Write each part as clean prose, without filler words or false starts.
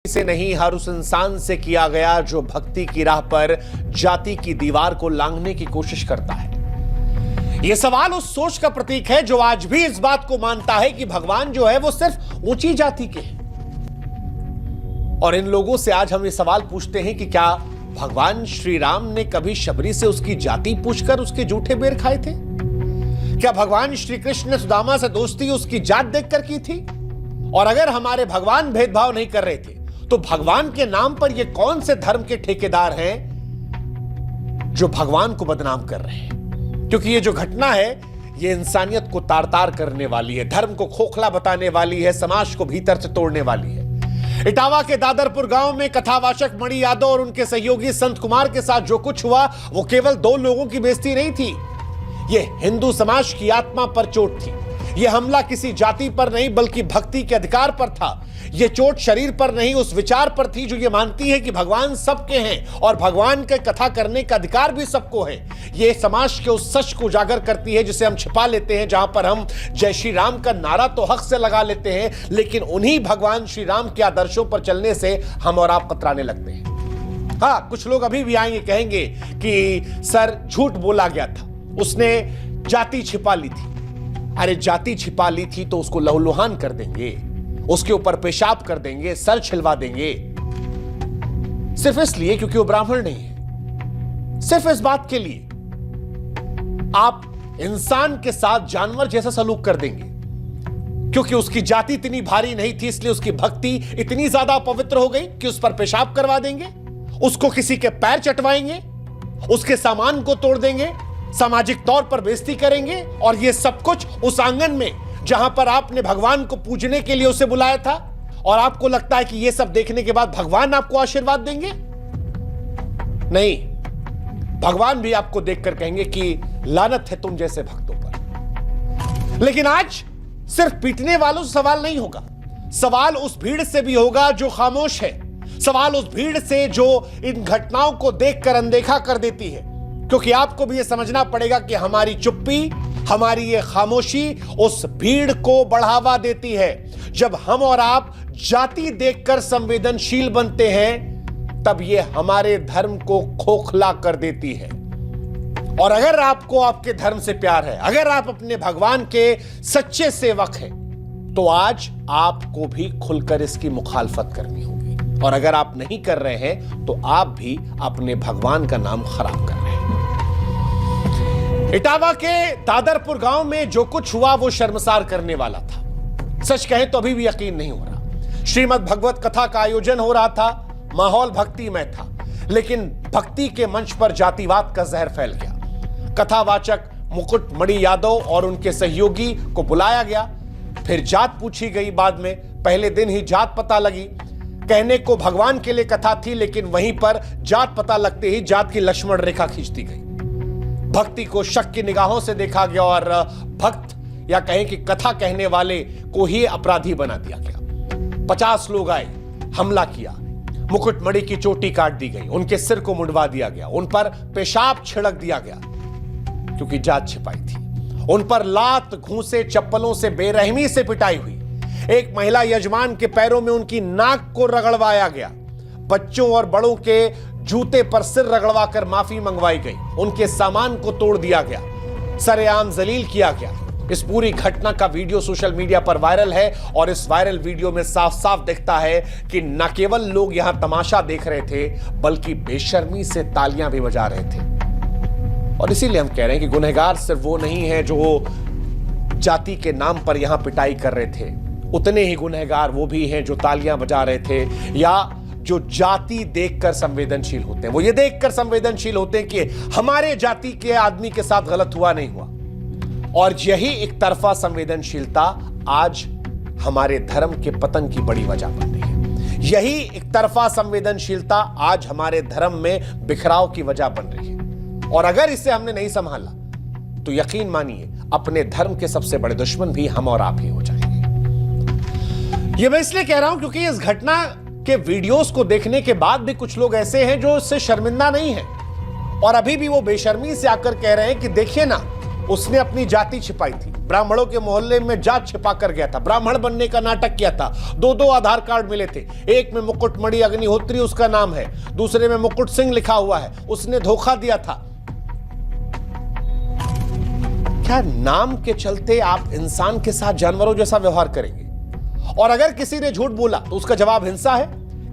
से नहीं, हर उस इंसान से किया गया जो भक्ति की राह पर जाति की दीवार को लांघने की कोशिश करता है। यह सवाल उस सोच का प्रतीक है जो आज भी इस बात को मानता है कि भगवान जो है वो सिर्फ ऊंची जाति के हैं। और इन लोगों से आज हम ये सवाल पूछते हैं कि क्या भगवान श्री राम ने कभी शबरी से उसकी जाति पूछकर उसके जूठे बेर खाए थे? क्या भगवान श्री कृष्ण ने सुदामा से दोस्ती उसकी जात देखकर की थी? और अगर हमारे भगवान भेदभाव नहीं कर रहे थे तो भगवान के नाम पर ये कौन से धर्म के ठेकेदार हैं जो भगवान को बदनाम कर रहे हैं? क्योंकि ये जो घटना है ये इंसानियत को तार तार करने वाली है, धर्म को खोखला बताने वाली है, समाज को भीतर से तोड़ने वाली है। इटावा के दादरपुर गांव में कथावाचक मणि यादव और उनके सहयोगी संत कुमार के साथ जो कुछ हुआ वो केवल 2 लोगों की बेइज्जती नहीं थी, ये हिंदू समाज की आत्मा पर चोट थी। यह हमला किसी जाति पर नहीं बल्कि भक्ति के अधिकार पर था। यह चोट शरीर पर नहीं उस विचार पर थी जो ये मानती है कि भगवान सबके हैं और भगवान के कथा करने का अधिकार भी सबको है। यह समाज के उस सच को उजागर करती है जिसे हम छिपा लेते हैं, जहां पर हम जय श्री राम का नारा तो हक से लगा लेते हैं लेकिन उन्हीं भगवान श्री राम के आदर्शों पर चलने से हम और आप कतराने लगते हैं। हाँ, कुछ लोग अभी भी आएंगे, कहेंगे कि सर झूठ बोला गया था, उसने जाति छिपा ली थी। अरे जाति छिपा ली थी तो उसको लहूलुहान कर देंगे, उसके ऊपर पेशाब कर देंगे, सर छिलवा देंगे, सिर्फ इसलिए क्योंकि वो ब्राह्मण नहीं है। सिर्फ इस बात के लिए आप इंसान के साथ जानवर जैसा सलूक कर देंगे क्योंकि उसकी जाति इतनी भारी नहीं थी, इसलिए उसकी भक्ति इतनी ज्यादा पवित्र हो गई कि उस पर पेशाब करवा देंगे, उसको किसी के पैर चटवाएंगे, उसके सामान को तोड़ देंगे, सामाजिक तौर पर बेइज्जती करेंगे। और यह सब कुछ उस आंगन में जहां पर आपने भगवान को पूजने के लिए उसे बुलाया था और आपको लगता है कि यह सब देखने के बाद भगवान आपको आशीर्वाद देंगे? नहीं, भगवान भी आपको देखकर कहेंगे कि लानत है तुम जैसे भक्तों पर। लेकिन आज सिर्फ पीटने वालों से सवाल नहीं होगा, सवाल उस भीड़ से भी होगा जो खामोश है, सवाल उस भीड़ से जो इन घटनाओं को देखकर अनदेखा कर देती है। क्योंकि आपको भी यह समझना पड़ेगा कि हमारी चुप्पी, हमारी ये खामोशी उस भीड़ को बढ़ावा देती है। जब हम और आप जाति देखकर संवेदनशील बनते हैं तब ये हमारे धर्म को खोखला कर देती है। और अगर आपको आपके धर्म से प्यार है, अगर आप अपने भगवान के सच्चे सेवक हैं, तो आज आपको भी खुलकर इसकी मुखालफत करनी होगी। और अगर आप नहीं कर रहे हैं तो आप भी अपने भगवान का नाम खराब कर रहे हैं। इटावा के दादरपुर गांव में जो कुछ हुआ वो शर्मसार करने वाला था। सच कहें तो अभी भी यकीन नहीं हो रहा। श्रीमद् भगवत कथा का आयोजन हो रहा था, माहौल भक्तिमय था, लेकिन भक्ति के मंच पर जातिवाद का जहर फैल गया। कथावाचक मुकुट मणि यादव और उनके सहयोगी को बुलाया गया, फिर जात पूछी गई। बाद में पहले दिन ही जात पता लगी। कहने को भगवान के लिए कथा थी लेकिन वहीं पर जात पता लगते ही जात की लक्ष्मण रेखा खींच दी गई। भक्ति को शक की निगाहों से देखा गया और भक्त या कहें कि कथा कहने वाले को ही अपराधी बना दिया गया। 50 लोग आए, हमला किया, मुकुटमणि की चोटी काट दी गई, उनके सिर को मुंडवा दिया गया, उन पर पेशाब छिड़क दिया गया क्योंकि जात छिपाई थी। उन पर लात, घूंसे, चप्पलों से बेरहमी से पिटाई हुई। एक महिला यजमान के पैरों में उनकी नाक को रगड़वाया गया। बच्चों और बड़ों के जूते पर सिर रगड़वाकर माफी मंगवाई गई। उनके सामान को तोड़ दिया गया, सरेआम जलील किया गया। इस पूरी घटना का वीडियो सोशल मीडिया पर वायरल है और इस वायरल वीडियो में साफ साफ दिखता है कि न केवल लोग यहां तमाशा देख रहे थे बल्कि बेशर्मी से तालियां भी बजा रहे थे। और इसीलिए हम कह रहे हैं कि गुनहगार सिर्फ वो नहीं है जो जाति के नाम पर यहां पिटाई कर रहे थे, उतने ही गुनहगार वो भी हैं जो तालियां बजा रहे थे या जो जाति देखकर संवेदनशील होते हैं। वो ये देखकर संवेदनशील होते हैं कि हमारे जाति के आदमी के साथ गलत हुआ नहीं हुआ। और यही एक तरफा संवेदनशीलता आज हमारे धर्म के पतन की बड़ी वजह बन रही है। यही एक तरफा संवेदनशीलता आज हमारे धर्म में बिखराव की वजह बन रही है। और अगर इसे हमने नहीं संभाला तो यकीन मानिए अपने धर्म के सबसे बड़े दुश्मन भी हम और आप ही हो जाएंगे। यह मैं इसलिए कह रहा हूं क्योंकि इस घटना के वीडियोस को देखने के बाद भी कुछ लोग ऐसे हैं जो इससे शर्मिंदा नहीं हैं और अभी भी वो बेशर्मी से आकर कह रहे हैं कि देखिए ना, उसने अपनी जाति छिपाई थी। ब्राह्मणों के मोहल्ले में जात छिपा कर गया था, ब्राह्मण बनने का नाटक किया था। दो आधार कार्ड मिले थे, एक में मुकुटमणि अग्निहोत्री उसका नाम है, दूसरे में मुकुट सिंह लिखा हुआ है। उसने धोखा दिया था। क्या नाम के चलते आप इंसान के साथ जानवरों जैसा व्यवहार करेंगे? और अगर किसी ने झूठ बोला तो उसका जवाब हिंसा है?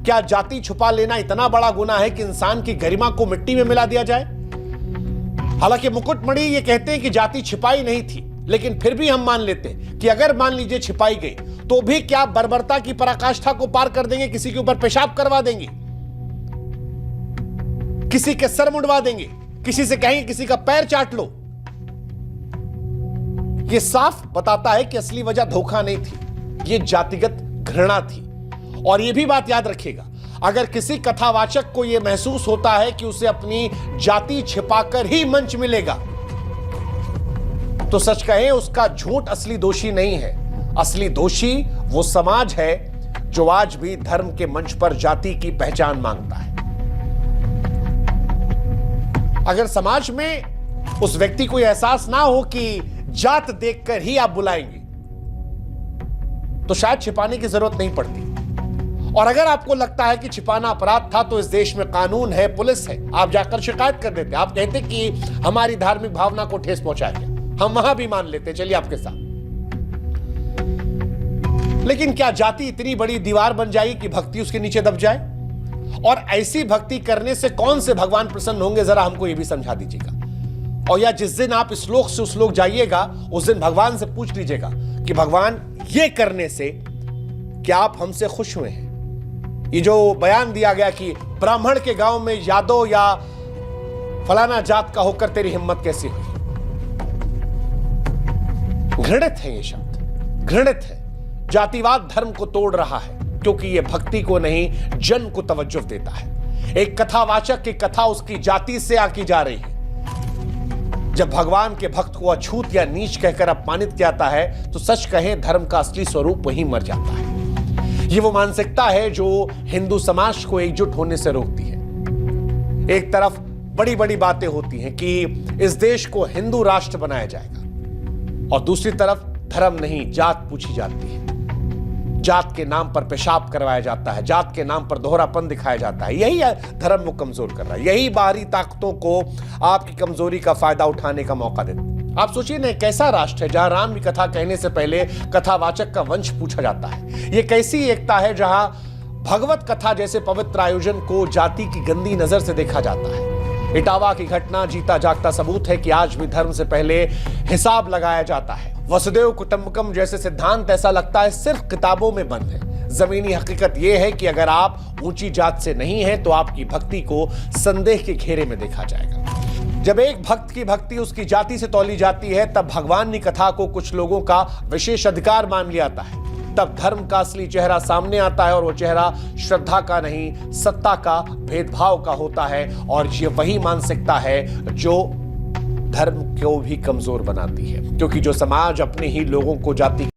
क्या जाति छुपा लेना इतना बड़ा गुनाह है कि इंसान की गरिमा को मिट्टी में मिला दिया जाए? हालांकि मुकुटमणि ये कहते हैं कि जाति छिपाई नहीं थी, लेकिन फिर भी हम मान लेते हैं कि अगर मान लीजिए छिपाई गई तो भी क्या बर्बरता की पराकाष्ठा को पार कर देंगे? किसी के ऊपर पेशाब करवा देंगे, किसी के सर मुंडवा देंगे, किसी से कहेंगे किसी का पैर चाट लो। यह साफ बताता है कि असली वजह धोखा नहीं थी, यह जातिगत घृणा थी। और यह भी बात याद रखिएगा, अगर किसी कथावाचक को यह महसूस होता है कि उसे अपनी जाति छिपाकर ही मंच मिलेगा, तो सच कहें उसका झूठ असली दोषी नहीं है। असली दोषी वो समाज है जो आज भी धर्म के मंच पर जाति की पहचान मांगता है। अगर समाज में उस व्यक्ति को एहसास ना हो कि जात देखकर ही आप बुलाएंगे, तो शायद छिपाने की जरूरत नहीं पड़ती। और अगर आपको लगता है कि छिपाना अपराध था, तो इस देश में कानून है, पुलिस है, आप जाकर शिकायत कर देते। आप कहते कि हमारी धार्मिक भावना को ठेस पहुंचाया गया, हम वहां भी मान लेते, चलिए आपके साथ। लेकिन क्या जाति इतनी बड़ी दीवार बन जाएगी कि भक्ति उसके नीचे दब जाए? और ऐसी भक्ति करने से कौन से भगवान प्रसन्न होंगे, जरा हमको यह भी समझा दीजिएगा। और या जिस दिन आप इस लोक से उस लोक जाइएगा, उस दिन भगवान से पूछ लीजिएगा कि भगवान ये करने से क्या आप हमसे खुश हुए हैं? ये जो बयान दिया गया कि ब्राह्मण के गांव में यादव या फलाना जात का होकर तेरी हिम्मत कैसी हुई, घृणित है ये शब्द, घृणित है। जातिवाद धर्म को तोड़ रहा है, क्योंकि ये भक्ति को नहीं जन को तवज्जो देता है। एक कथावाचक की कथा उसकी जाति से आकी जा रही है। जब भगवान के भक्त को अछूत या नीच कहकर अपमानित किया जाता है, तो सच कहें धर्म का असली स्वरूप वहीं मर जाता है। ये वो मानसिकता है जो हिंदू समाज को एकजुट होने से रोकती है। एक तरफ बड़ी बड़ी बातें होती हैं कि इस देश को हिंदू राष्ट्र बनाया जाएगा, और दूसरी तरफ धर्म नहीं जात पूछी जाती है। जात के नाम पर पेशाब करवाया जाता है, जात के नाम पर दोहरापन दिखाया जाता है। यही धर्म को कमजोर कर रहा है, यही बाहरी ताकतों को आपकी कमजोरी का फायदा उठाने का मौका देता है। आप सोचिए ना, कैसा राष्ट्र है जहां राम की कथा कहने से पहले कथावाचक का वंश पूछा जाता है? ये कैसी एकता है जहां भगवत कथा जैसे पवित्र आयोजन को जाति की गंदी नजर से देखा जाता है? इटावा की घटना जीता जागता सबूत है कि आज भी धर्म से पहले हिसाब लगाया जाता है। वसुदेव कुटुंबकम जैसे सिद्धांत ऐसा लगता है सिर्फ किताबों में बंद है। जमीनी हकीकत यह है कि अगर आप ऊंची जात से नहीं हैं, तो आपकी भक्ति को संदेह के घेरे में देखा जाएगा। जब एक भक्त की भक्ति उसकी जाति से तौली जाती है, तब भगवान की कथा को कुछ लोगों का विशेष अधिकार मान लिया जाता है। तब धर्म का असली चेहरा सामने आता है, और वो चेहरा श्रद्धा का नहीं, सत्ता का, भेदभाव का होता है। और ये वही मानसिकता है जो धर्म को भी कमजोर बनाती है, क्योंकि जो समाज अपने ही लोगों को जाति